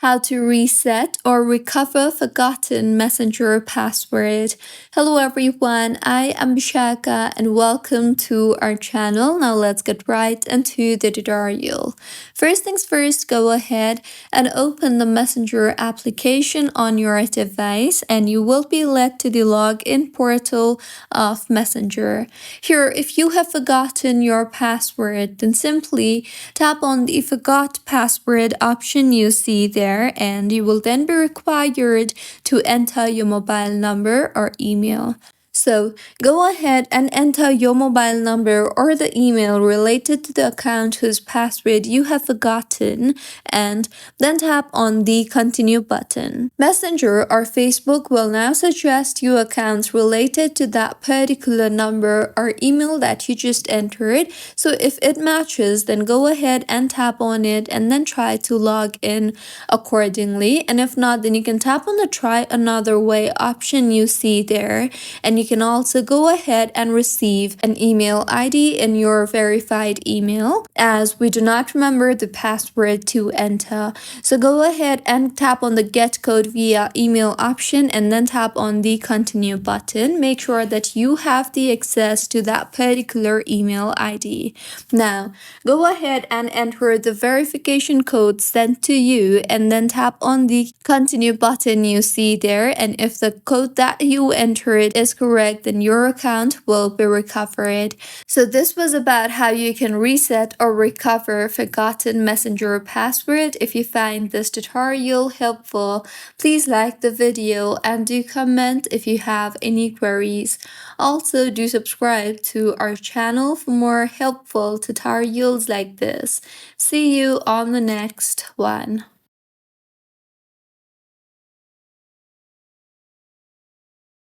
How to reset or recover forgotten messenger password. Hello everyone, I am Bishaka and welcome to our channel. Now let's get right into the tutorial. First things first, go ahead and open the messenger application on your device and you will be led to the login portal of Messenger. Here, if you have forgotten your password, then simply tap on the forgot password option you see there, and you will then be required to enter your mobile number or email. So go ahead and enter your mobile number or the email related to the account whose password you have forgotten and then tap on the continue button. Messenger or Facebook will now suggest you accounts related to that particular number or email that you just entered. So if it matches, then go ahead and tap on it and then try to log in accordingly. And if not, then you can tap on the try another way option you see there, and you can also go ahead and receive an email ID in your verified email as we do not remember the password to enter. So go ahead and tap on the get code via email option and then tap on the continue button. Make sure that you have the access to that particular email ID. Now go ahead and enter the verification code sent to you and then tap on the continue button you see there, and if the code that you entered is correct, then your account will be recovered. So this was about how you can reset or recover forgotten messenger password. If you find this tutorial helpful, please like the video and do comment if you have any queries. Also, do subscribe to our channel for more helpful tutorials like this. See you on the next one.